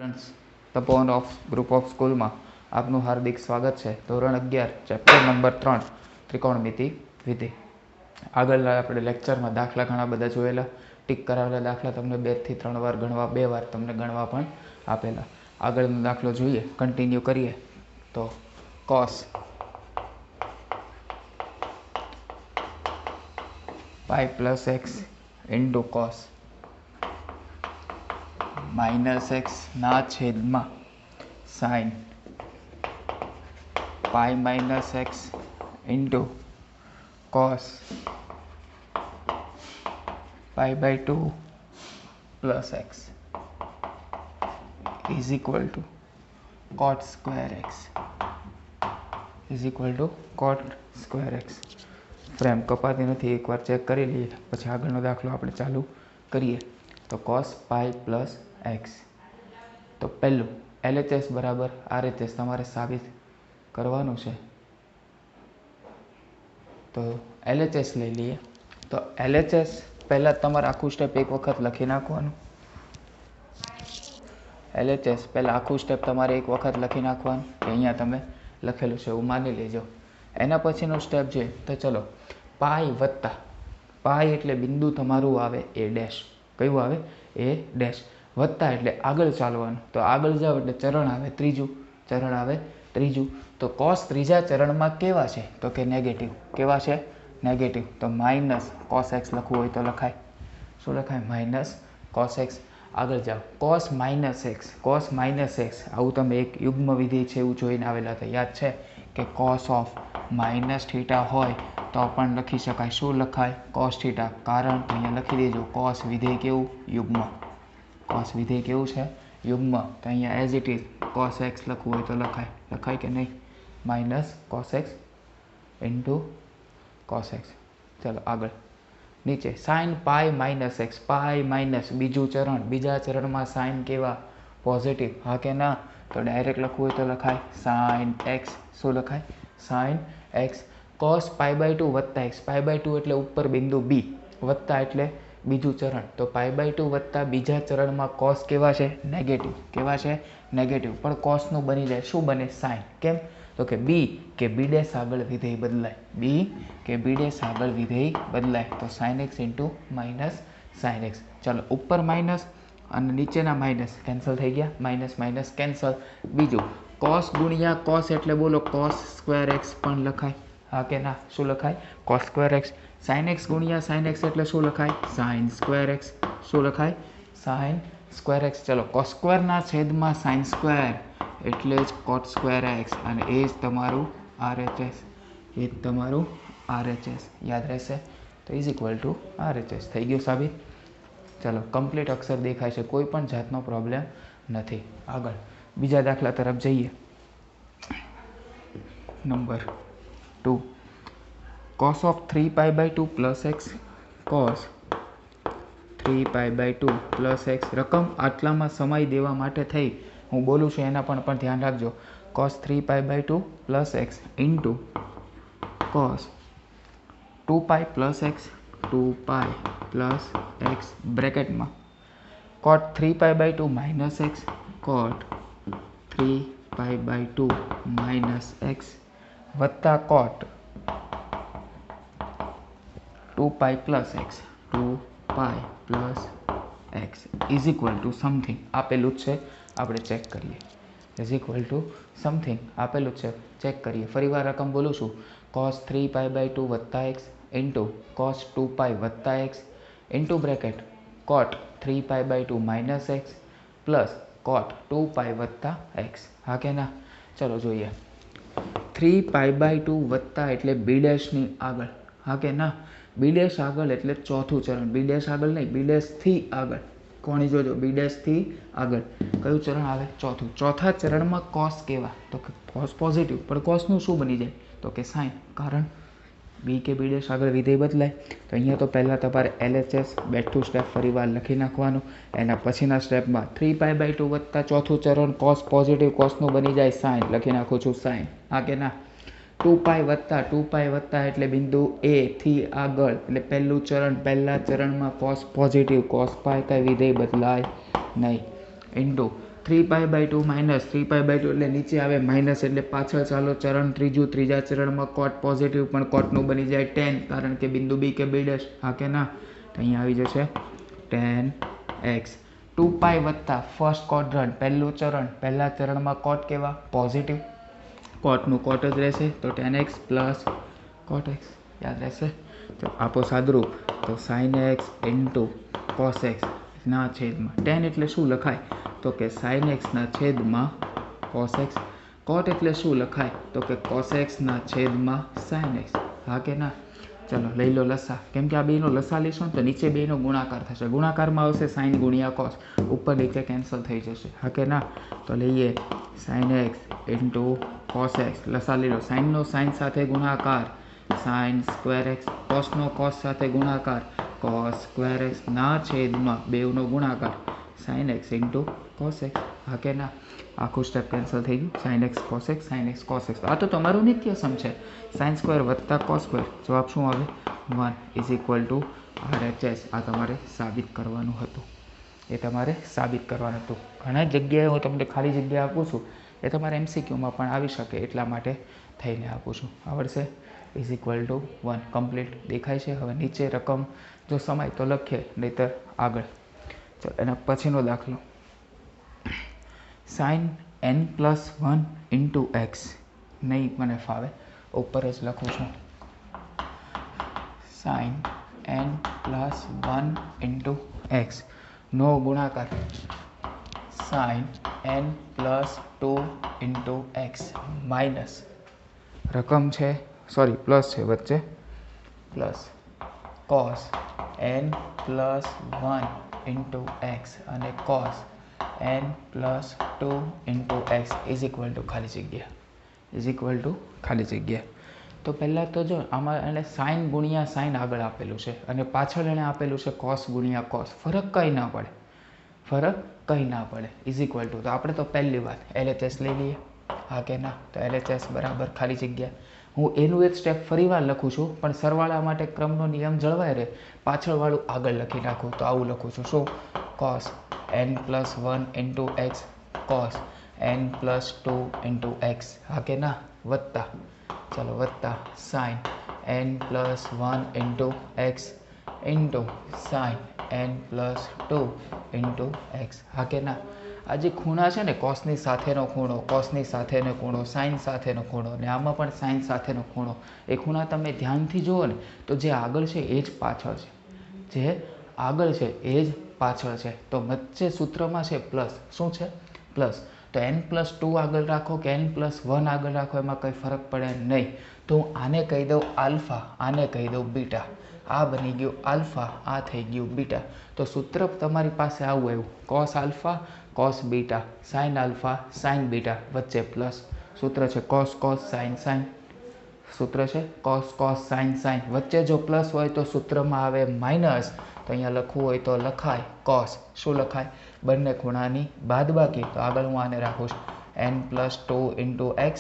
Students Tapovan of group of સ્કૂલમાં આપનું હાર્દિક સ્વાગત છે. ધોરણ 11 ચેપ્ટર નંબર 3 ત્રિકોણમિતિ વિધિ. આગળના આપણે લેક્ચરમાં દાખલા ઘણા બધા જોયેલા. ટીક કરાવેલા દાખલા તમને 2 થી 3 વાર ગણવા, 2 વાર તમને ગણવા પણ આપેલા. આગળનો દાખલો જોઈએ, કન્ટિન્યુ કરીએ તો cos pi plus x into cos minus x ના છેદમાં sine pi minus x into cos pi by 2 plus x is equal to cot square x frame કપાતી નથી, એકવાર ચેક કરી લઈએ પછી આગળનો દાખલો આપણે ચાલુ કરીએ. તો cos પાઈ પ્લસ એક્સ, તો પહેલું LHS બરાબર RHS તમારે સાબિત કરવાનું છે. તો LHS લઈ લઈએ. તો LHS પહેલાં તમારે આખું સ્ટેપ એક વખત લખી નાખવાનું. LHS પહેલાં આખું સ્ટેપ તમારે એક વખત લખી નાખવાનું કે અહીંયા તમે લખેલું છે એવું માની લેજો. એના પછીનો સ્ટેપ છે તો ચલો પાઈ વત્તા પાઈ એટલે બિંદુ તમારું આવે એ ડેશ. કયું આવે? એ ડેશ. વત્તા એટલે આગળ ચાલવાનું. તો આગળ જાઓ એટલે ચરણ આવે ત્રીજું. તો cos ત્રીજા ચરણમાં કેવા છે? તો કે નેગેટિવ. કેવા છે? નેગેટિવ. તો માઇનસ cos x લખવું હોય તો લખાય. શું લખાય? Minus cos x. આગળ જાઓ cos માઇનસ એક્સ. આવું તમે એક યુગ્મ વિધેય છે એવું જોઈને આવેલા હતા, યાદ છે કે cos ઓફ માઇનસ થીટા હોય તો પણ લખી શકાય. શું લખાય? cos theta. કારણ તો અહીંયા લખી દેજો cos વિધેય કેવું? યુગ્મ. cos વિધેય કેવું છે? યુગ્મ. તો અહીંયા as it is cos x લખવું હોય તો લખાય કે નહીં? Minus cos x into cos x. ચલો આગળ નીચે sign pi minus x. Pi minus બીજું ચરણ, બીજા ચરણમાં સાઇન કેવા? પોઝિટિવ. હા કે ના? તો ડાયરેક્ટ લખવું હોય તો લખાય સાઇન એક્સ. શું લખાય? Sine x. cos pi by 2 વત્તા એક્સ. પાઈ બાય 2 એટલે ઉપર બિંદુ બી, વત્તા એટલે બીજું ચરણ. તો પાઈ બાય 2 વત્તા બીજા ચરણમાં cos કેવા છે? નેગેટિવ. કેવા છે? નેગેટિવ. પણ cosનું બની જાય શું બને? સાઇન. કેમ? તો કે બી કે બી ડેશ આગળ વિધેય બદલાય. તો sine x into minus sine x. ચાલો ઉપર માઇનસ અને નીચેના માઇનસ કેન્સલ થઈ ગયા. Minus cancel. બીજું cos ગુણ્યા cos એટલે બોલો cos સ્ક્વેર એક્સ પણ લખાય. હા કે ના? શું લખાય? cos square x. Sine x ગુણ્યા સાઇન એક્સ એટલે શું લખાય? Sign square x. શું લખાય? Sign square x. ચલો cos સ્ક્વેરના છેદમાં સાઇન સ્ક્વેર એટલે જ cot સ્ક્વેર એક્સ, અને એ જ તમારું RHS. યાદ રહેશે. તો ઇઝ ઇક્વલ ટુ RHS. થઈ ગયું સાબિત. ચલો કમ્પ્લીટ અક્ષર દેખાય છે, કોઈ પણ જાતનો પ્રોબ્લેમ નથી. આગળ બીજા દાખલા તરફ જઈએ. Number 2 cos of 3 pi by 2 plus x. cos 3 pi by 2 plus x. રકમ આટલામાં સમાઈ દેવા માટે થઈ હું બોલું છું એના પણ ધ્યાન રાખજો. cos 3 pi by 2 plus x into cos 2 pi plus x બ્રેકેટમાં cot 3 pi by 2 minus x. cot 3 pi by 2 minus x વત્તા cot 2 pi plus x is equal to something આપેલું જ છે, આપણે ચેક કરીએ. ઇઝ ઇક્વલ ટુ સમથિંગ આપેલું છે, check કરીએ. ફરીવાર રકમ બોલું છું. cos 3 પાઈ બાય 2 વત્તા એક્સ ઇન્ટુ cos 2 પાઈ વત્તા x into bracket cot 3 pi by 2 minus x plus cot 2 pi વત્તા એક્સ. હા કે ના? ચલો જોઈએ. 3 પાઈ બાય 2 વત્તા એટલે બી ડેશની આગળ. હા કે ના? બી ડેશ આગળ એટલે ચોથું ચરણ. બી ડેશ આગળ નહીં, બી ડેશથી આગળ. કોણી જોજો, બી ડેશથી આગળ કયું ચરણ આવે? ચોથું. ચોથા ચરણમાં cos કેવા? તો કે cos પોઝિટિવ. પણ cosનું શું બની જાય? તો કે સાઇન. કારણ બી કે બી ડેશ આગળ વિધેય બદલાય. તો અહીંયા તો પહેલાં તમારે LHS બેઠું સ્ટેપ ફરીવાર લખી નાખવાનું. એના પછીના સ્ટેપમાં 3 પાઈ બાય 2 વત્તા ચોથું ચરણ cos પોઝિટિવ, cosનું બની જાય સાઇન. લખી નાખું છું સાઇન. હા કે ના? 2 પાઈ વત્તા એટલે બિંદુ A થી આગળ એટલે પહેલું ચરણ, પહેલા ચરણમાં cos પોઝિટિવ, cos પાઈ કાંઈ વિધેય બદલાય નહીં. ઇન્ટુ 3π/2 માઇનસ 3π/2 એટલે નીચે આવે માઇનસ એટલે પાછળ ચાલો ચરણ ત્રીજા ચરણમાં કોટ પોઝિટિવ પણ કોટનું બની જાય 10 કારણ કે બિંદુ બી કે બી ડેશ હા કે ના. તો અહીંયા આવી જશે 10x 2π વત્તા ફર્સ્ટ ક્વોડ્રન્ટ પહેલું ચરણ પહેલા ચરણમાં કોટ કેવા પોઝિટિવ કોટનું કોટ જ રહેશે તો 10x પ્લસ કોટ x યાદ રહેશે. તો આપો સાદરૂપ તો sin x into cos x ના છેદમાં 10 એટલે શું લખાય તો કે sin x ના છેદમાં cos x. કોટ એટલે શું લખાય તો કે cos x ના છેદમાં sin x હા કે ના. ચલો લઈ લો લસા કેમ કે આ બેનો લસા લઈશું તો નીચે બેનો ગુણાકાર થશે ગુણાકારમાં આવશે sin ગુણ્યા cos ઉપર નીચે કેન્સલ થઈ જશે હા કે ના. તો લઈએ sin x into cos x લસા લઈ લો સાઇનનો સાઇન સાથે ગુણાકાર sin સ્ક્વેર x કોસનો કોસ સાથે ગુણાકાર cos સ્ક્વેર x ના છેદમાં બેવનો ગુણાકાર sin x into cos x હા કે ના. આખું સ્ટેપ કેન્સલ થઈ ગયું sin x cos x sin x cos x. આ તો તમારું નિત્ય સમ છે sin સ્ક્વેર વત્તા cos સ્ક્વેર જવાબ શું આવે 1 ઇઝ ઇક્વલ ટુ RHS. આ તમારે સાબિત કરવાનું હતું ઘણા જગ્યાએ હું તમને ખાલી જગ્યા આપું છું એ તમારે MCQમાં પણ આવી શકે એટલા માટે થઈને આપું છું આવડશે. ઇઝ ઇક્વલ ટુ 1 કમ્પ્લીટ દેખાય છે. હવે નીચે રકમ જો સમાય તો લખીએ નહીંતર આગળ. ચાલો એના પછીનો દાખલો sin n+1 ઇન્ટુ x નહીં મને ફાવે ઉપર જ લખું છું sin n+1 ઇન્ટુ x નો ગુણાકાર sin n+2 into x minus રકમ છે પ્લસ છે વચ્ચે plus cos n+1 into x અને cos n+2 into x is equal two ખાલી જગ્યા તો પહેલાં તો જો આમાં એને સાઇન ગુણ્યા સાઇન આગળ આપેલું છે અને પાછળ એણે આપેલું છે cos ગુણ્યા cos ફરક કંઈ ના પડે ઇઝ ઇક્વલ ટુ. તો આપણે તો પહેલી વાત LHS લઈ લઈએ હા કે ના. તો LHS બરાબર ખાલી જગ્યા હું એનું એક સ્ટેપ ફરીવાર લખું છું પણ સરવાળા માટે ક્રમનો નિયમ જળવાય રહે પાછળવાળું આગળ લખી નાખું તો આવું લખું છું શું cos n+1 into x cos n+2 into x હા કે ના વત્તા sin n+1 into x into sin n+2 into x હા કે ના. આ જે ખૂણા છે ને કોસની સાથેનો ખૂણો સાઇન સાથેનો ખૂણો ને આમાં પણ સાઇન સાથેનો ખૂણો એ ખૂણા તમે ધ્યાનથી જુઓ ને તો જે આગળ છે એ જ પાછળ છે તો વચ્ચે સૂત્રમાં છે પ્લસ શું છે પ્લસ. તો n+2 આગળ રાખો કે n+1 આગળ રાખો એમાં કંઈ ફરક પડે નહીં. તો હું આને કહી દઉં આલ્ફા આને કહી દઉં બીટા આ બની ગયું આલ્ફા આ થઈ ગયું બીટા. તો સૂત્ર તમારી પાસે આવું આવ્યું cos alpha cos beta sin alpha sin beta વચ્ચે પ્લસ સૂત્ર છે cos sin sin વચ્ચે જો પ્લસ હોય તો સૂત્રમાં આવે માઇનસ. તો અહીંયા લખવું હોય તો લખાય cos શું લખાય બંને ખૂણાની બાદબાકી. તો આગળ હું આને રાખું છું n+2 into x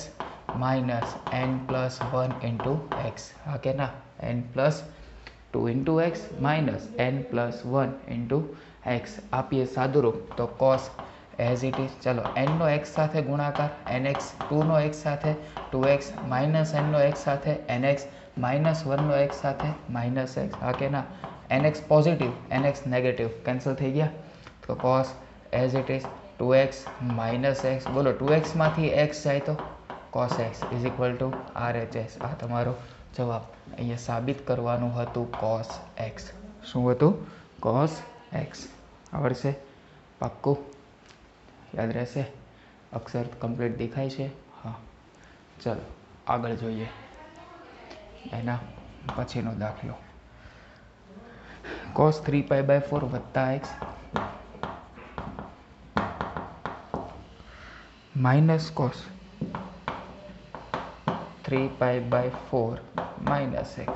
minus n+1 into x હા કે ના n+2 into x minus n+1 into x આપીએ સાદુરૂપ તો cos એઝ ઇટ ઇઝ. ચલો n નો x સાથે ગુણાકાર nx 2 નો x સાથે 2x માઇનસ n નો x સાથે nx માઇનસ 1 નો x સાથે માઇનસ x હા કે ના. nx positive nx negative cancel થઈ ગયા. તો cos as it is 2x minus x બોલો 2x માંથી x જાય તો cos x is equal to RHS. આ તમારો જવાબ. અહીંયા સાબિત કરવાનું હતું cos x. શું હતું cos x આવડશે પાક્કું યાદ રહેશે. અક્ષર કમ્પ્લીટ દેખાય છે હા. ચલો આગળ જોઈએ એના પછીનો દાખલો cos 3π/4 વત્તા x minus cos 3π/4 minus x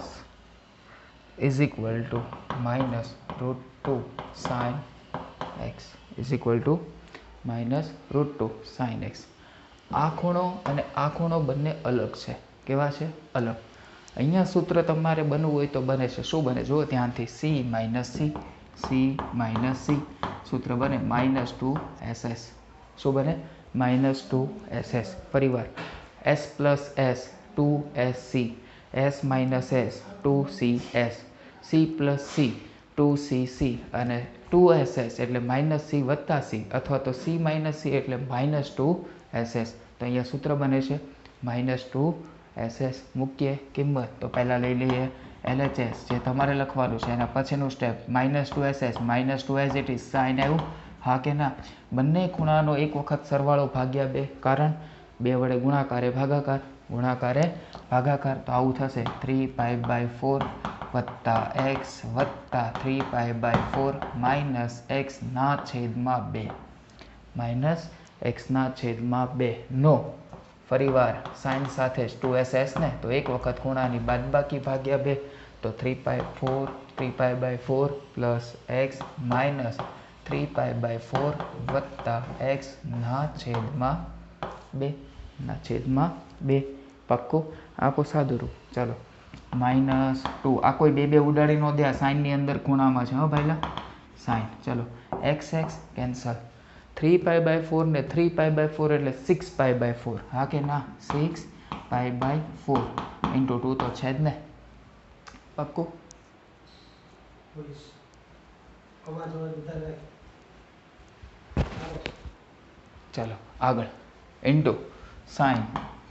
is equal to minus √2 sin x is equal to minus √2 sin x. આ ખૂણો અને આ ખૂણો બંને અલગ છે. કેવા છે અલગ. અહીંયા સૂત્ર તમારે બનવું હોય તો બને છે શું બને જુઓ ધ્યાનથી c માઇનસ c સૂત્ર બને -2ss શું બને? -2ss. ફરીવાર s plus s 2sc, s minus s 2cs, c plus c 2cc અને 2ss એટલે -c વત્તા c અથવા તો c માઇનસ c એટલે -2ss. તો અહીંયા સૂત્ર બને છે -2ss. મૂકીએ કિંમત તો પહેલાં લઈ લઈએ LHS જે તમારે લખવાનું છે. એના પછીનું step -2ss -2 as it is sine આવ્યું, હા કે ના? બંને ખૂણાનો એક વખત સરવાળો ભાગ્યા 2, કારણ 2 વડે ગુણાકારે ભાગાકાર, ગુણાકારે ભાગાકાર. તો આવું થશે 3π/4 વત્તા x વત્તા 3π/4 માઇનસ x/2 -x/2 નો ફરીવાર સાઇન સાથે જ 2ss ને તો એક વખત ખૂણાની બાદબાકી ભાગ્યા 2 તો 3π/4 પ્લસ x માઇનસ 3π/4 વત્તા x/2 પાક્કું? આપો સાદું રૂપ. ચાલો -2 આ કોઈ બે ઉડાડી ન દે, સાઇનની અંદર ખૂણામાં છે હો ભાઈલા સાઇન. ચલો x કેન્સલ, 3π/4 ને 3π/4 એટલે 6π/4, હા કે ના? 6π/4 ઇન્ટુ 2 તો છે જ ને, પાક્કું? ચાલો આગળ ઇન્ટુ સાઇન,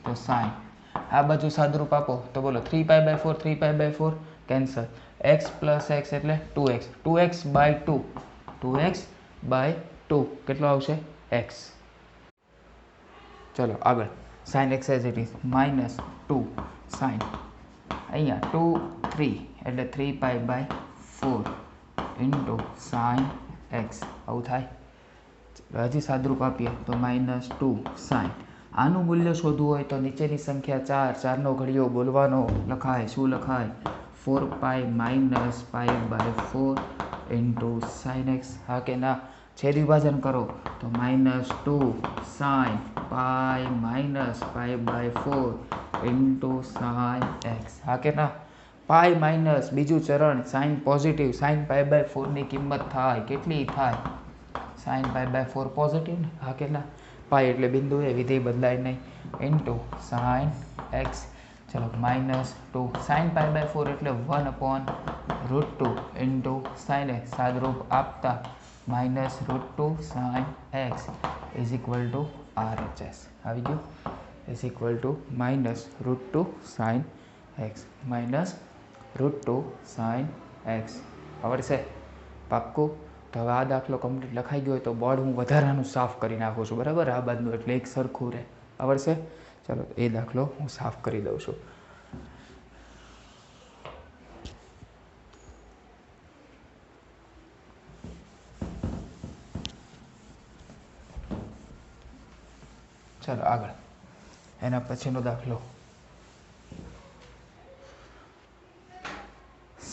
તો સાઇન આ બાજુ સાદરૂપ આપો તો બોલો 3π/4 3π/4 કેન્સલ, x પ્લસ x એટલે 2x 2x/2 2x/2 કેટલો આવશે? x. ચલો આગળ sine x as it is -2 sine અહીંયા 2 3 એટલે 3π/4 ઇન્ટુ સાઇન x. આવું થાય. હજી સાદરૂપ આપીએ તો -2 સાઇન. આનું મૂલ્ય શોધવું હોય તો નીચેની સંખ્યા 4 4નો ઘડિયો બોલવાનો લખાય. શું લખાય? 4π -π/4 ઇન્ટુ સાઇન x, હા કે ના? છેદ વિભાજન કરો તો -2 sine pi -π/4 into sine x, હા કે ના? પાઈ માઇનસ બીજું ચરણ સાઇન પોઝિટિવ, સાઇન π/4 ની કિંમત થાય કેટલી થાય? સાઇન π/4 પોઝિટિવ ને, હા કે ના? પાઈ એટલે બિંદુ એ, વિધેય બદલાય નહીં, ઇન્ટુ સાઇન x. ચલો -2 સાઇન π/4 એટલે 1/√2 ઇન્ટુ સાઇન x. સાદરૂપ આપતા -√2 sine x is equal to RHS આવી ગયું, is equal to -√2 sine x -√2 sine x. આવડશે? પાક્કું? તો હવે આ દાખલો કમ્પ્લીટ લખાઈ ગયો હોય તો બોર્ડ હું વધારાનું સાફ કરી નાખું છું, બરાબર? આ બાજુનું એટલે એક સરખું રહે. આવડશે? ચાલો એ દાખલો હું સાફ કરી દઉં છું. ચાલો આગળ એના પછીનો દાખલો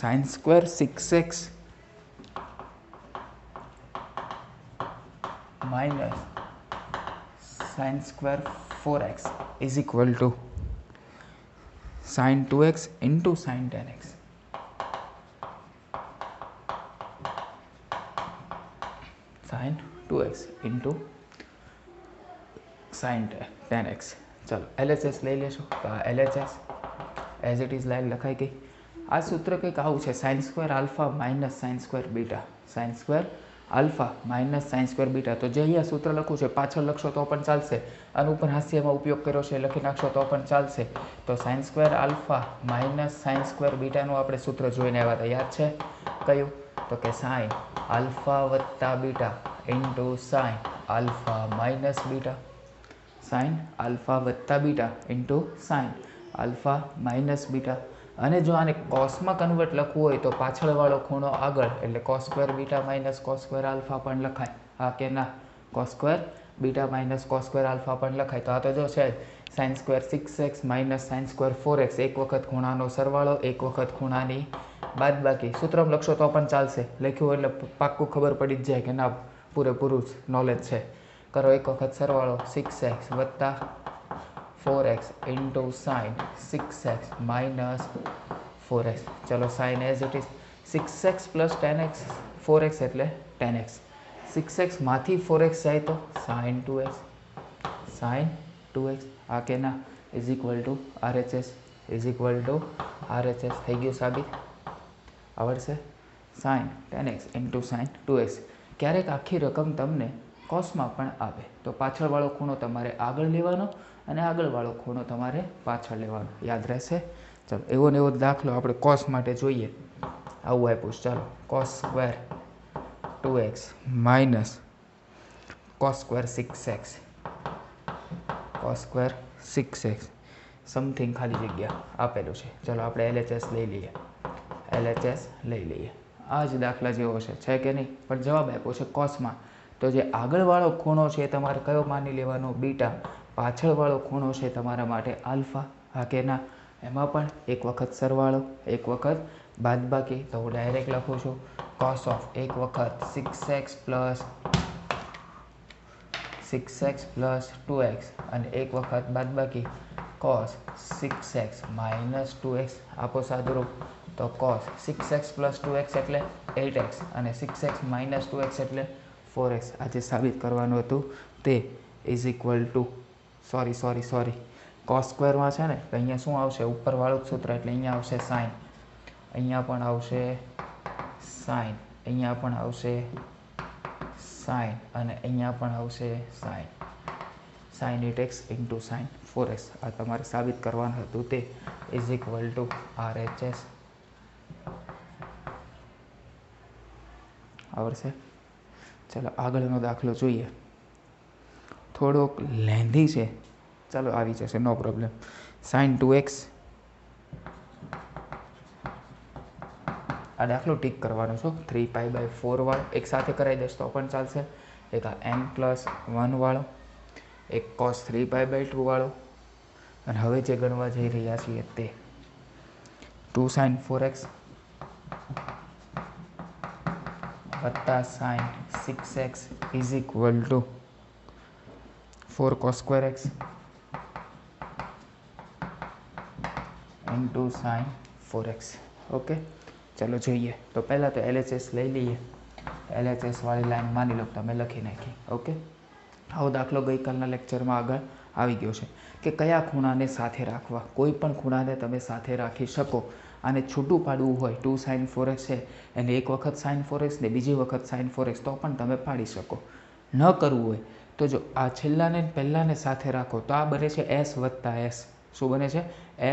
sin² 6x minus sin² 4x is equal to sin 2x into sin 10x. sin 2x into sin 10x. ચલો LHS લઈ લેશો તો આ LHS as it is line લખાઈ ગઈ. આ સૂત્ર કંઈક આવું છે, sin² alpha minus sin² beta, sin² alpha minus sin² beta. તો જે અહીંયા સૂત્ર લખું છે પાછળ લખશો તો પણ ચાલશે, આનું ઉપર હાસ્યમાં ઉપયોગ કર્યો છે લખી નાખશો તો પણ ચાલશે. તો sin² આલ્ફા માઇનસ sin² બીટાનું આપણે સૂત્ર જોઈને આવ્યા હતા, યાદ છે? કયું? તો કે સાઇન આલ્ફા વત્તા beta into sine alpha minus beta, sine alpha વત્તા beta into sine alpha minus beta. અને જો આને કોસમાં કન્વર્ટ લખવું હોય તો પાછળવાળો ખૂણો આગળ એટલે cos² beta minus cos² alpha પણ લખાય, હા કે ના? cos² beta minus cos² alpha પણ લખાય. તો આ તો જો છે sin² 6x minus sin² 4x, એક વખત ખૂણાનો સરવાળો, એક વખત ખૂણાની બાદબાકી. સૂત્રમાં લખશો તો પણ ચાલશે, લખ્યું એટલે પાક્કું ખબર પડી જ જાય કે ના પૂરેપૂરું નોલેજ છે. કરો એક વખત સરવાળો 6x વત્તા 4x into sign 6x minus 4x. ચલો sine as it is 6x plus 10x 4x એટલે 10x. 6x માંથી 4x જાય તો sin 2x, sin 2x આ કે ના is equal to RHS, is equal to RHS થઈ ગયું સાબિત. આવડશે. sin 10x into sin 2x. ક્યારેક આખી રકમ તમને કોસમાં પણ આવે તો પાછળવાળો ખૂણો તમારે આગળ લેવાનો અને આગળવાળો ખૂણો તમારે પાછળ લેવાનો, યાદ રહેશે. ચલો એવો ને એવો દાખલો આપણે કોસ માટે જોઈએ. આવું આપ્યું છે. ચાલો cos square 2x minus cos square 6x, cos square 6x something ખાલી જગ્યા આપેલું છે. ચલો આપણે LHS લઈ લઈએ, LHS લઈ લઈએ. આ જ દાખલા જેવો છે કે નહીં? પણ જવાબ આપ્યો છે કોસમાં. તો જે આગળવાળો ખૂણો છે તમારે કયો માની લેવાનો? બીટા. પાછળવાળો ખૂણો છે તમારા માટે આલ્ફા, હા કે ના? એમાં પણ એક વખત સરવાળો, એક વખત બાદબાકી. તો હું ડાયરેક્ટ લખું છું cos ઓફ એક વખત 6x પ્લસ 2x અને એક વખત બાદબાકી cos 6x માઇનસ 2x. આપો સાદુરૂપ. તો cos 6x પ્લસ 2x એટલે 8x અને 6x માઇનસ 2x એટલે 4x. આજે સાબિત કરવાનું હતું તે is equal two sorry cos સ્ક્વેરમાં છે ને તો અહીંયા શું આવશે? ઉપરવાળું સૂત્ર એટલે અહીંયા આવશે sin, અહીંયા પણ આવશે sin, અહીંયા પણ આવશે sin અને અહીંયા પણ આવશે sin. sin 8x into sin 4x આ તમારે સાબિત કરવાનું હતું તે ઇઝ ઇક્વલ ટુ RHS. આવડશે. ચાલો આગળનો દાખલો જોઈએ. થોડોક લેન્ધી છે, ચાલો આવી જશે, નો પ્રોબ્લેમ. sin 2x આ દાખલો ટીક કરવાનો છો. 3π/4 વાળો એક સાથે કરાવી દઈશ તો પણ ચાલશે. એક આ n+1 વાળો, એક cos 3π/2 વાળો અને હવે જે ગણવા જઈ રહ્યા છીએ તે 2 sin 4x વત્તા sin 6x is equal two 4 cos square x into sin 4x. Okay, ચલો જોઈએ. તો પહેલાં તો LHS લઈ લઈએ. LHS વાળી લાઈન માની લો તમે લખી નાખી. ઓકે, આવો દાખલો ગઈકાલના લેક્ચરમાં આગળ આવી ગયો છે કે કયા ખૂણાને સાથે રાખવા. કોઈ પણ ખૂણાને તમે સાથે રાખી શકો. આને છૂટું પાડવું હોય 2 sin 4x છે એને એક વખત sin 4x ને બીજી વખત sin 4x તો પણ તમે પાડી શકો. ન કરવું હોય તો જો આ છેલ્લાને પહેલાંને સાથે રાખો તો આ બને છે s વત્તા s. શું બને છે?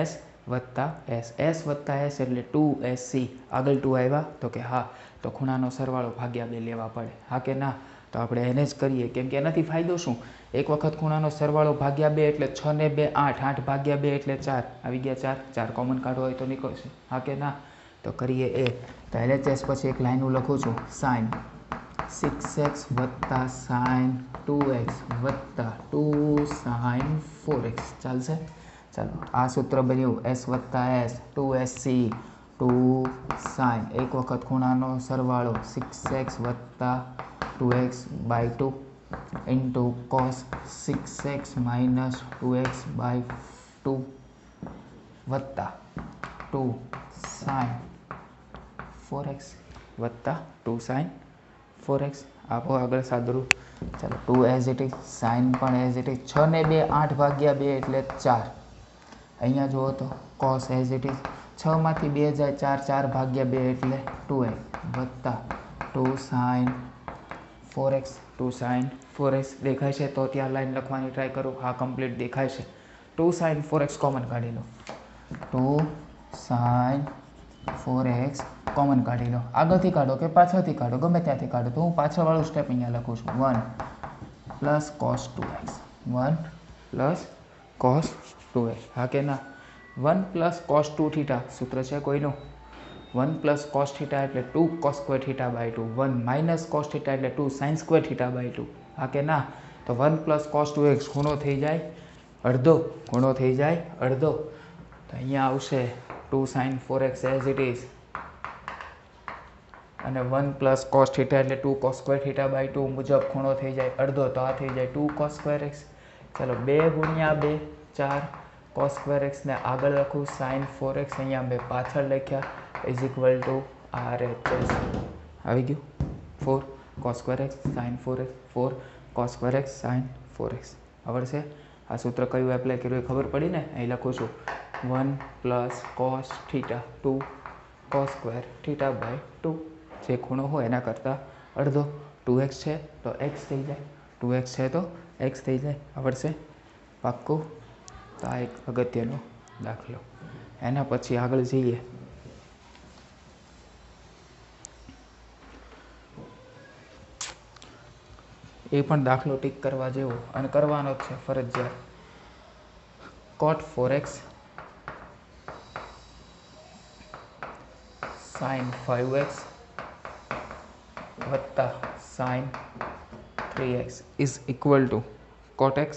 s વત્તા s. s વત્તા s એટલે 2sc. આગળ 2 આવ્યા તો કે હા, તો ખૂણાનો સરવાળો ભાગ્યા 2 લેવા પડે, હા કે ના? તો આપણે એને જ કરીએ, કેમ કે એનાથી ફાયદો શું? એક વખત ખૂણાનો સરવાળો ભાગ્યા 2 એટલે 6 ને 2 8, 8 ભાગ્યા 2 એટલે 4 આવી ગયા. 4 કોમન કાઢવો હોય તો નીકળશે, હા કે ના? તો કરીએ એ. તો LHS પછી એક લાઈન હું લખું છું sin 6x વત્તા sin 2x વત્તા 2 sin 4x. ચાલશે? ચાલો આ સૂત્ર બન્યું s વત્તા s 2sc 2 sin એક વખત ખૂણાનો સરવાળો 6x વત્તા 2x/2 into cos 6x minus 2x/2 વત્તા 2 sin 4x વત્તા 2 sin 4x. આપો આગળ સાદુરૂપ. ચાલો 2 એઝ ઇટ ઇઝ, sin પણ એઝ ઇટ ઇઝ. 6 ને 2 8 ભાગ્યા 2 એટલે 4. અહીંયા જુઓ તો cos એઝ ઇટ ઇઝ. 6 માંથી 2 જાય 4, 4 ભાગ્યા 2 એટલે 2x વત્તા 2 sin 4x. 2 sin 4x દેખાય છે તો ત્યાં લાઈન લખવાની ટ્રાય કરું. હા, કમ્પ્લીટ દેખાય છે. 2 sin 4x કોમન કાઢી લો. 2 sin 4x કોમન કાઢી લો. આગળથી કાઢો કે પાછળથી કાઢો, ગમે ત્યાંથી કાઢો. તો હું પાછળવાળું સ્ટેપ અહીંયા લખું છું. 1 plus cos 2x, 1 plus cos 2x, હા કે ના? 1 પ્લસ cos 2 થીટા સૂત્ર છે કોઈનું? 1 પ્લસ cos થીટા એટલે 2 cos સ્ક્વેર થીટા/2. 1 માઇનસ cos થીટા એટલે 2 sin સ્ક્વેર થીટા/2, હા કે ના? તો 1 પ્લસ cos 2x ખૂણો થઈ જાય અડધો, ખૂણો થઈ જાય અડધો. તો અહીંયા આવશે 2 sin 4x as it is અને 1 પ્લસ cos થીટા એટલે 2 cos સ્ક્વેર થીટા/2 મુજબ ખૂણો થઈ જાય અડધો, તો આ થઈ જાય 2 cos સ્ક્વેર x. ચાલો 2 ગુણ્યા 2 4 cos સ્ક્વેર x ને આગળ લખું sin 4x, અહીંયા મેં પાછળ લખ્યા ઇઝ ઇક્વલ ટુ RHS. આવી ગયું 4. cos square x sin 4x 4 cos square x sin 4x આવડશે. આ સૂત્ર કયું એપ્લાય કર્યું એ ખબર પડી ને. અહીં લખું છું 1 + cos θ 2 cos square θ/2 જે ખૂણો હોય એના કરતાં અડધો. 2x છે તો x થઈ જાય, 2x છે તો x થઈ જાય. આવડશે પાક્કું. તો આ એક અગત્યનો દાખલો. એના પછી આગળ જઈએ. એ પણ દાખલો ટીક કરવા જેવો અને કરવાનો જ છે ફરજિયાત. cot 4x sin 5x વત્તા sin 3x is equal to cot x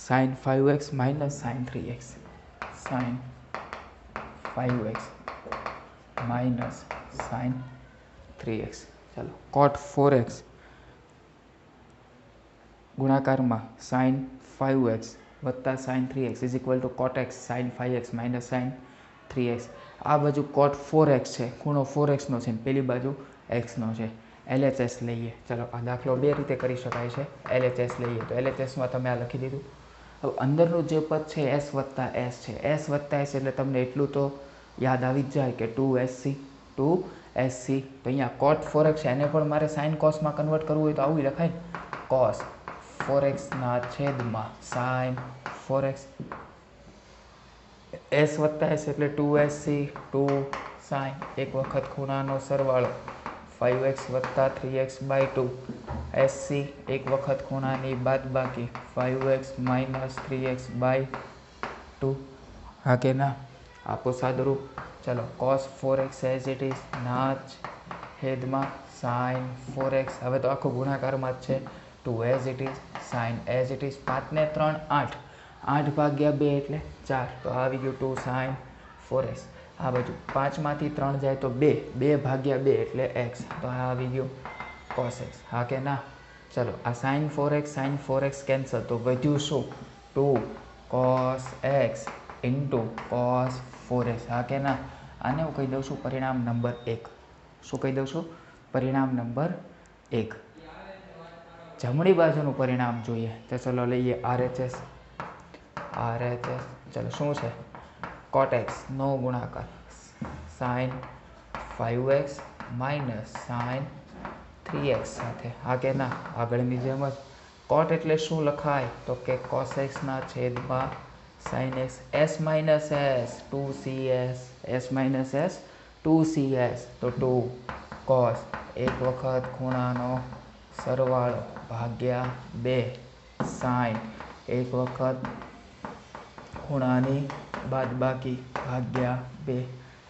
sin 5x minus sin 3x sin 5x minus sin 3x. ચાલો cot 4x ગુણાકારમાં sin 5x વત્તા sin 3x is equal to cot x sin 5x minus sin 3x. આ બાજુ cot 4x છે, ખૂણો 4x નો છે, પેલી બાજુ x નો છે. LHS લઈએ. ચાલો આ દાખલો બે રીતે કરી શકાય છે. LHS લઈએ તો LHSમાં તમે આ લખી દીધું. હવે અંદરનું જે પદ છે s વત્તા s છે. s વત્તા s એટલે તમને એટલું તો યાદ આવી જ જાય કે 2sc. તો અહીંયા cot 4x છે એને પણ મારે sin cosમાં કન્વર્ટ કરવું હોય તો આવું લખાય ને, cos 4x ના છેદમાં sin 4x. s વત્તા s એટલે 2sc 2 sin એક વખત ખૂણાનો સરવાળો 5x વત્તા 3x/2 sc એક વખત ખૂણાની બાદબાકી 5x minus 3x/2. હા કે ના? આપો સાદુરૂપ. ચલો cos 4x as it is ના છેદમાં sin 4x. હવે તો આખો ગુણાકારમાં જ છે. 2 as it is sin as it is 5 ને 3 8 8/2 એટલે 4 તો આવી ગયું 2 sin 4x. આ બાજુ 5 માંથી 3 જાય તો 2 2/2 એટલે x તો આ આવી ગયું cos x. હા કે ના? ચલો આ sin 4x કેન્સલ તો વધ્યું શું? 2 cos x into cos 4x. હા કે ના? આને હું કહી દઉં છું પરિણામ નંબર 1. શું કહી દઉં છું? પરિણામ નંબર 1. જમણી બાજુનું પરિણામ જોઈએ તો ચલો લઈએ RHS. ચલો શું છે? cot x નો ગુણાકાર sin 5x minus sin 3x સાથે. હા કે ના? આગળની જેમ જ. cot એટલે શું લખાય તો કે cos x ના છેદમાં sin x. s minus s 2cs s minus s 2cs તો 2 cos એક વખત ખૂણાનો સરવાળો ભાગ્યા 2 sin એક વખત ખૂણાની બાદબાકી ભાગ્યા 2.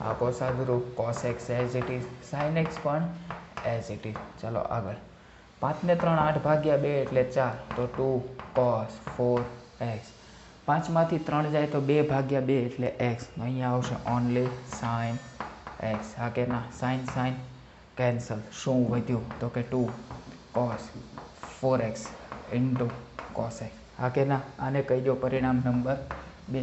આપો સાદુરૂપ cos x as it is sin x પણ as it is. ચાલો આગળ. 5 ને 3 8/2 એટલે 4 તો 2 cos 4x. 5 માંથી 3 જાય તો 2/2 એટલે x. અહીંયા આવશે only sin x. હા કે ના? sin cancel. શું વધ્યું તો કે 2 cos 4x into cos x. હા કે ના? આને કહી દો પરિણામ નંબર 2.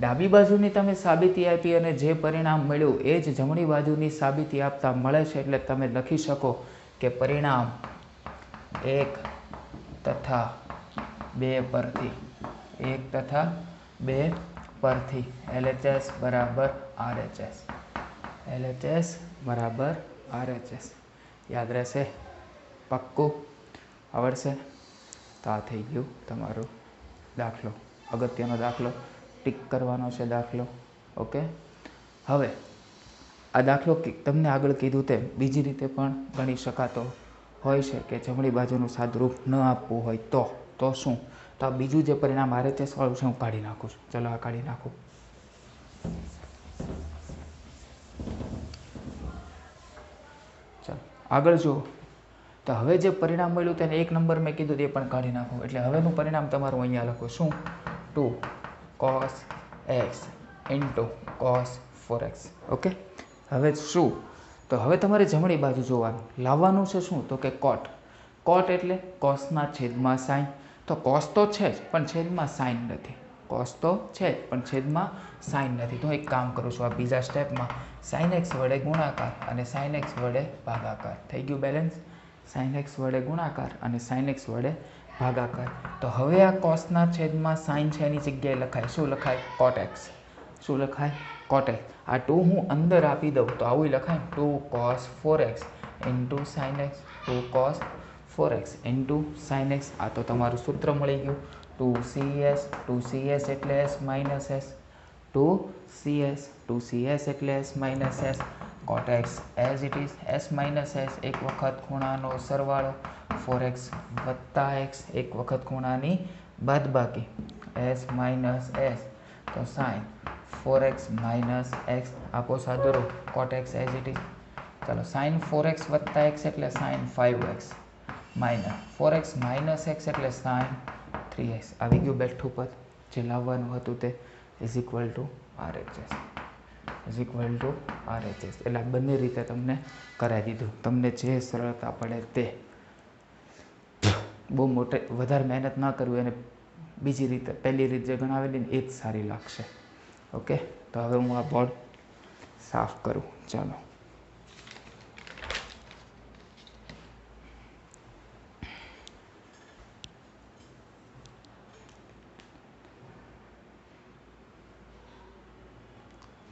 ડાબી બાજુની તમે સાબિતી આપી અને જે પરિણામ મળ્યું એ જ જમણી બાજુની સાબિતી આપતા મળે છે એટલે તમે લખી શકો કે પરિણામ 1 તથા 2 પરથી LHS બરાબર RHS. LHS બરાબર RHS. યાદ રહેશે? પાક્કું? આવડશે? તો આ થઈ ગયું તમારો દાખલો. અગત્યનો દાખલો ટીક કરવાનો છે દાખલો. ઓકે. હવે આ દાખલો તમને આગળ કીધું તેમ બીજી રીતે પણ ગણી શકાતો હોય છે કે જમણી બાજુનું સાદુરૂપ ન આપવું હોય તો શું? તો આ બીજું જે પરિણામ RHS વાળું છે હું કાઢી નાખું છું. ચલો આ કાઢી નાખું. ચાલો આગળ જુઓ. તો હવે જે પરિણામ મળ્યું તેને 1 નંબર મેં કીધું તે પણ કાઢી નાખું. એટલે હવેનું પરિણામ તમારું અહીંયા લખો. શું? 2 cos x into cos 4x. Okay. હવે શું? તો હવે તમારે જમણી બાજુ જોવાનું. લાવવાનું છે શું? તો કે cot. cot એટલે cosના છેદમાં sin. તો cos તો છે જ પણ છેદમાં sin નથી. કોસ તો છે જ પણ છેદમાં સાઇન નથી. તો એક કામ કરું છું, આ બીજા સ્ટેપમાં સાઇન એક્સ વડે ગુણાકાર અને સાઇન એક્સ વડે ભાગાકાર થઈ ગયું બેલેન્સ. સાઇન એક્સ વડે ગુણાકાર અને સાઇન એક્સ વડે ભાગાકાર. તો હવે આ કોસના છેદમાં સાઇન છે એની જગ્યાએ લખાય શું લખાય? કોટ એક્સ. શું લખાય? કોટ એક્સ. આ 2 હું અંદર આપી દઉં તો આવું લખાય 2 cos 4x into sine x. 2 cos 4x into sine x. આ તો તમારું સૂત્ર મળી ગયું. 2cs એટલે s માઇનસ s. 2cs એટલે s minus s. Coat x as it is s minus s એક વખત ખૂણાનો સરવાળો 4x વત્તા x એક વખત ખૂણાની બાદબાકી s માઇનસ s. તો સાઇન 4x માઇનસ x આપો સાદુરૂપ cot x as it is. ચાલો સાઇન 4x વત્તા x એટલે sine 5x minus 4x minus x એટલે સાઇન 3x. આવી ગયું બેઠું પદ જે લાવવાનું હતું તે ઇઝ ઇક્વલ ટુ RHS. એટલે આ બંને રીતે તમને કરાવી દીધું. તમને જે સરળતા પડે તે. બહુ વધારે મહેનત ના કરવી અને બીજી રીતે પહેલી રીત જે ગણાવેલી ને એ જ સારી લાગશે. ઓકે, તો હવે હું આ બોર્ડ સાફ કરું. ચાલો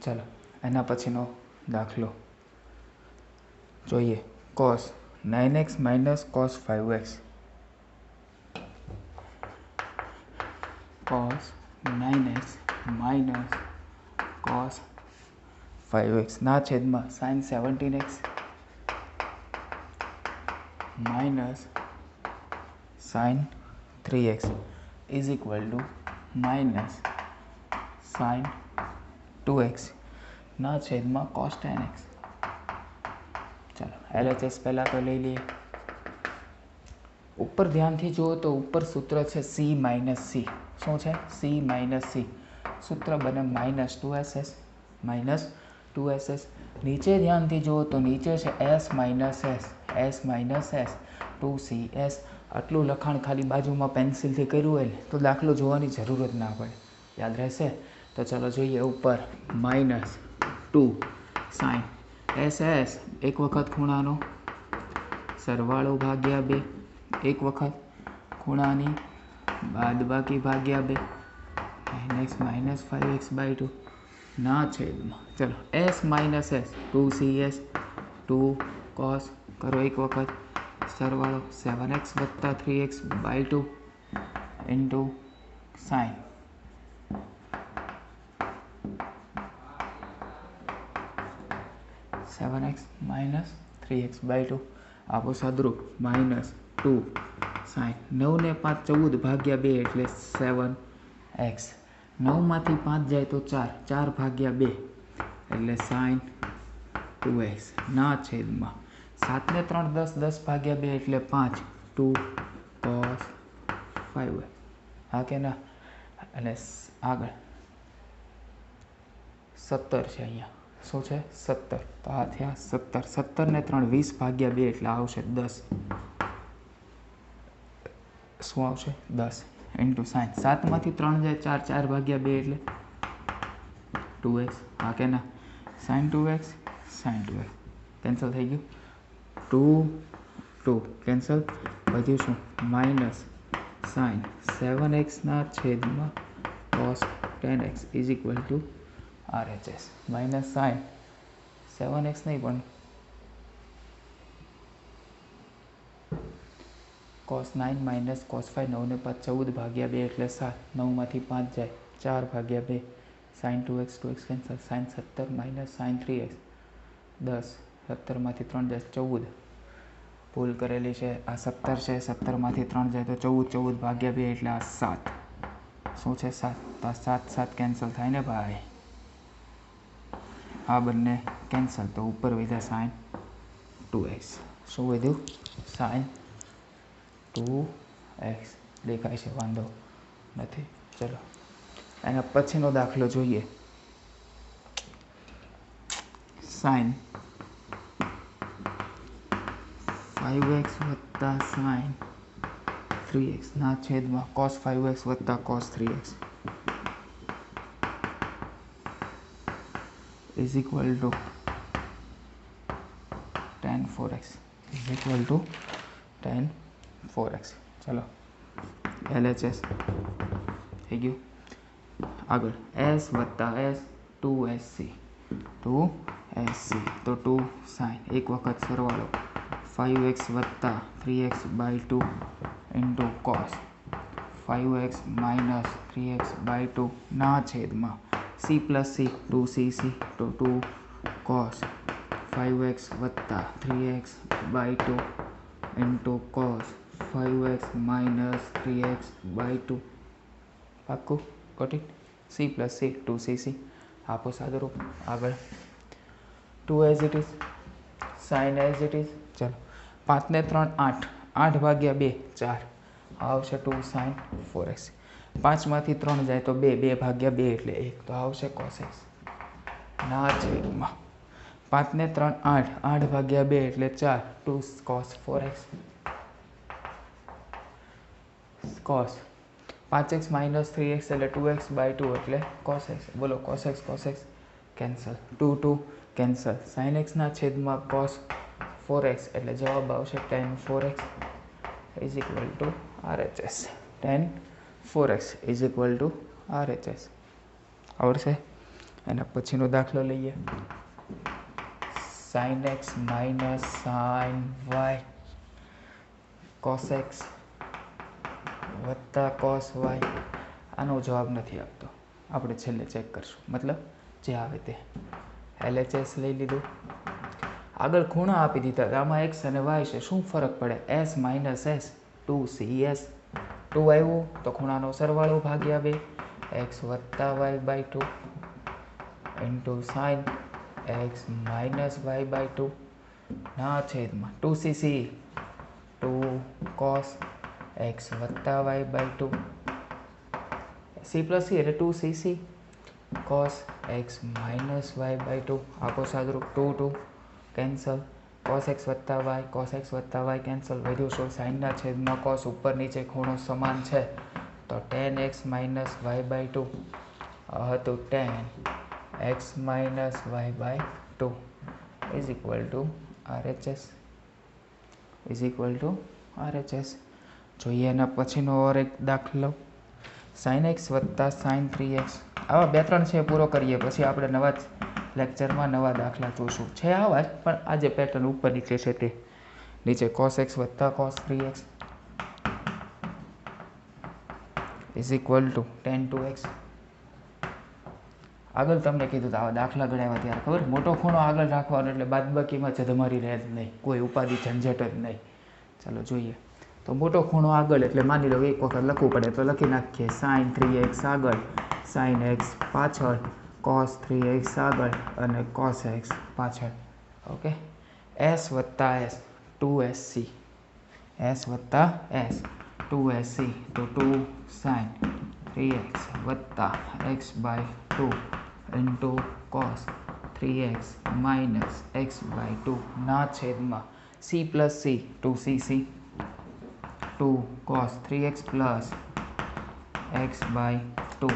ચાલો એના પછીનો દાખલો જોઈએ. cos 9x minus cos 5x. cos 9x minus cos 5x ના છેદમાં sin 17x minus sin 3x is equal to minus sin 2x ના છેદમાં cos 10x. ચાલો LHS પહેલાં તો લઈ લઈએ. ઉપર ધ્યાનથી જુઓ તો ઉપર સૂત્ર છે c માઇનસ c. શું છે? c minus c. સૂત્ર બને માઇનસ 2ss. નીચે ધ્યાનથી જુઓ તો નીચે છે s માઇનસ s 2cs. આટલું લખાણ ખાલી બાજુમાં પેન્સિલથી કર્યું હોય ને તો દાખલો જોવાની જરૂર જ ના પડે. યાદ રહેશે? તો ચાલો જોઈએ. ઉપર માઇનસ 2 સાઇન SS એક વખત ખૂણાનો સરવાળો ભાગ્યા 2 એક વખત ખૂણાની બાદબાકી ભાગ્યા 2 માઇનસ 5x/2 ના છેદમાં ચલો s minus s 2cs 2 cos કરો એક વખત સરવાળો 7x વત્તા 3x/2 into sign 7x minus 3x/2 આપો સાદરૂપ માઇનસ 2 સાઇન 9 ને 5 14 ભાગ્યા 2 એટલે 7x. 9માંથી 5 જાય તો 4 ભાગ્યા 2 એટલે સાઇન 2x ના છેદમાં 7 ને 3 10 10 ભાગ્યા 2 એટલે 5 2 cos 5x. હા કે ના? અને આગળ 17 છે અહીંયા. શું છે? 17. તો આ થયા 17. 17 ને 3 20 ભાગ્યા 2 એટલે આવશે 10. શું આવશે? 10 ઇન્ટુ સાઇન 7માંથી 3 જાય 4 ભાગ્યા 2 એટલે 2x. હા કે ના? સાઇન 2x કેન્સલ થઈ ગયું. 2 કેન્સલ. વધ્યું શું? માઇનસ સાઇન 7x ના છેદમાં cos 10x is equal to RHS. Minus sign 7x નહીં પણ cos 9 માઇનસ cos 5 9 ને 5 14 ભાગ્યા 2 એટલે 7. 9માંથી 5 જાય 4 ભાગ્યા 2 sine 2x cancel. Sine 17 minus sine 3x 10. 17માંથી 3 જાય 14. ભૂલ કરેલી છે. આ 17 છે. 17માંથી 3 જાય તો 14 ભાગ્યા 2 એટલે આ 7. શું છે? 7. તો આ 7 કેન્સલ થાય ને ભાઈ. આ બંને કેન્સલ. તો ઉપર વધ્યા સાઇન 2x. શું વધ્યું? સાઇન 2x દેખાય છે? વાંધો નથી. ચલો એના પછીનો દાખલો જોઈએ. સાઇન 5x વત્તા સાઇન 3x ના છેદમાં cos 5x વત્તા cos 3x. Is equal to tan 4x is equal to tan 4x। चलो LHS થઈ ગયું। આગળ s વત્તા s 2sc 2sc તો 2 sin એક વખત સરવાળો 5x વત્તા 3x by 2 into cos 5x minus 3x by 2 ના છેદમાં c પ્લસ c 2cc તો 2 cos 5x વત્તા 3x by 2 into cos 5x minus 3x by 2 પાક્કું કોટી c પ્લસ c 2cc આપો સાદુરૂપ। આગળ 2 as it is sine as it is. ચલો 5 ને 3 8 8 ભાગ્યા 2 4 આવશે 2 સાઇન 4x। 5 માંથી 3 જાય તો 2 2 ભાગ્યા 2 એટલે 1 તો આવશે cos x ના છેદમાં 5 ને 3 8 8 ભાગ્યા 2 એટલે 4 2 cos 4x cos 5x minus 3x એટલે 2x બાય 2 એટલે cos x। બોલો cos x cancel 2 2 cancel sin x ના છેદમાં cos 4x એટલે જવાબ આવશે tan 4x is equal to RHS। tan 4x is equal to RHS આવડશે। એના પછીનો દાખલો લઈએ। sin x minus sin y cos x વત્તા cos y આનો જવાબ નથી આપતો, આપણે છેલ્લે ચેક કરશું, મતલબ જે આવે તે। LHS લઈ લીધું। આગળ ખૂણા આપી દીધા, આમાં x અને y છે, શું ફરક પડે? s માઇનસ s 2cs 2 આવ્યું તો ખૂણાનો સરવાળો ભાગ્યા 2 x વત્તા y by 2 into sine x minus y by 2 ના છેદમાં 2cc 2 cos x વત્તા y by 2 c plus c એટલે 2cc cos x minus y by 2 આપો સાદુરૂપ 2 2 કેન્સલ cos x વત્તા y કેન્સલ વધ્યું શું સાઇનના છેદમાં cos ઉપર નીચે ખૂણો સમાન છે તો tan x minus y by 2 હતું tan x minus y by 2 is equal to RHS જોઈએ। એના પછીનો ઓર એક દાખલો sin x વત્તા sin 3x આવા 2-3 છે પૂરો કરીએ પછી આપણે નવા લેક્ચરમાં નવા દાખલા જોશું, છે આવા જ પણ આજે પેટર્ન ઉપર નીચે છે તે નીચે cos x વત્તા cos 3x is equal two tan 2x। આગળ તમને કીધું તો આવા દાખલા ગણાવ્યા ત્યારે ખબર મોટો ખૂણો આગળ રાખવાનો એટલે બાદબાકીમાં જ તમારી રહે જ નહીં, કોઈ ઉપાધિ ઝંઝટ જ નહીં। ચાલો જોઈએ તો મોટો ખૂણો આગળ એટલે માની લો એક વખત લખવું પડે તો લખી નાખીએ sin 3x આગળ sin x પાછળ cos 3x આગળ અને cos x પાછળ। ઓકે s વત્તા s 2sc s વત્તા s 2sc તો 2 sin 3x વત્તા x by 2 into cos 3x minus x by 2 ના છેદમાં c plus c 2cc 2 cos 3x plus x by 2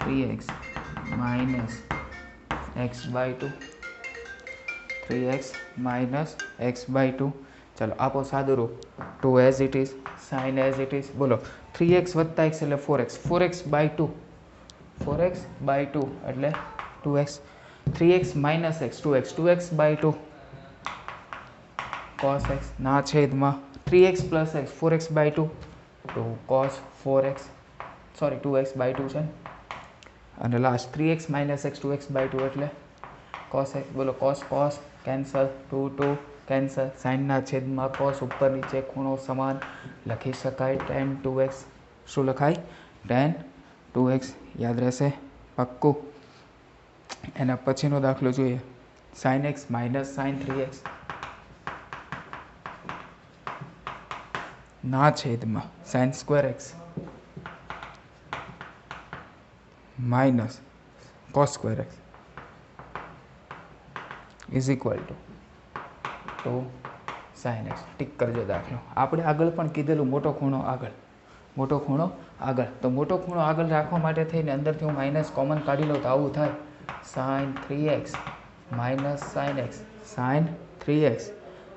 3x minus x by 2 3x minus x by 2 चलो आपो सादुरूप 2 as it is sin as it is बोलो 3x वत्ता x એટલે 4x 4x by 2 4x by 2 એટલે 2x 3x minus x 2x 2x by 2 cos x ના છેદમાં 3x plus x 4x by 2 તો cos 4x sorry 2x by 2 છે અને last 3x minus x 2x by 2 એટલે cos x બોલો cos cos cancel 2 2 cancel સાઇનના છેદમાં cos ઉપર નીચે ખૂણો સમાન લખી શકાય tan 2x શું લખાય tan 2x યાદ રહેશે પાક્કું। એના પછીનો દાખલો જોઈએ sin x minus sin 3x ના છેદમાં sin square x minus cos square x is equal two sin x। Tick કરજો દાખલો। આપણે આગળ પણ કીધેલું મોટો ખૂણો આગળ તો મોટો ખૂણો આગળ રાખવા માટે થઈને અંદરથી હું માઇનસ કોમન કાઢી લઉં તો આવું થાય sine 3x minus sine x, sine 3x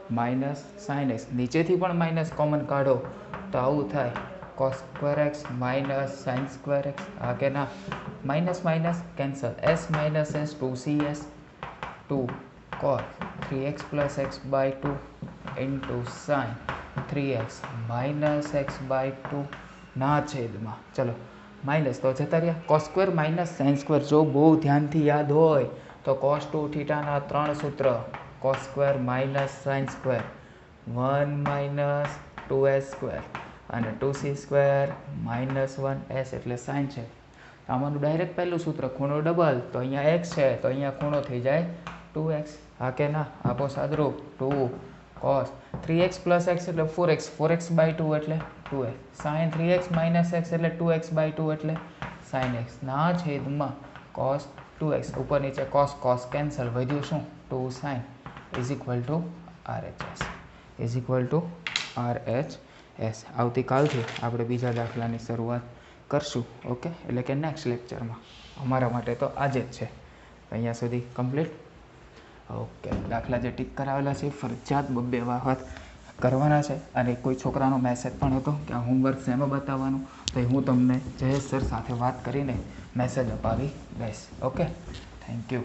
minus sine x, નીચેથી પણ માઇનસ કોમન કાઢો તો આવું થાય cos square x minus sine square x, હા કે ના? Minus minus cancel, S minus S 2cs 2 cos 3x પ્લસ x by 2 into sine 3x minus x by 2 ના છેદમાં, ચલો માઇનસ તો જતા રહ્યા, cos square minus sine square, જો બહુ ધ્યાનથી યાદ હોય તો કોસ 2 થીટાના 3 સૂત્ર, cos square minus sine square 1 minus 2s square અને 2c સ્ક્વેર માઇનસ 1s એટલે સાઇન છે. આમાંનું ડાયરેક્ટ પહેલું સૂત્ર, ખૂણો ડબલ તો અહીંયા x છે તો અહીંયા ખૂણો થઈ જાય 2x, હા કે ના? આપો સાદરૂપ 2 cos 3x પ્લસ એક્સ એટલે 4x, 4x બાય 2 એટલે 2x, sign 3x minus x એટલે 2x બાય 2 એટલે સાઇન એક્સ, ના છેદમાં cos 2x, ઉપર નીચે cos cos કેન્સલ, વધ્યું શું? 2 sine is equal to RHS, is equal to RHS. આવતીકાલથી આપણે બીજા દાખલાની શરૂઆત કરશું. ઓકે, એટલે કે નેક્સ્ટ લેક્ચરમાં. અમારા માટે તો આજે જ છે. અહીંયા સુધી કમ્પ્લીટ. ઓકે, દાખલા જે ટીક કરાવેલા છે ફરજિયાત 2 વખત કરવાના છે. અને કોઈ છોકરાનો મેસેજ પણ હતો કે આ હોમવર્ક શેમાં બતાવવાનું, તો હું તમને જયેશ સર સાથે વાત કરીને મેસેજ અપાવી દઈશ. Okay, thank you.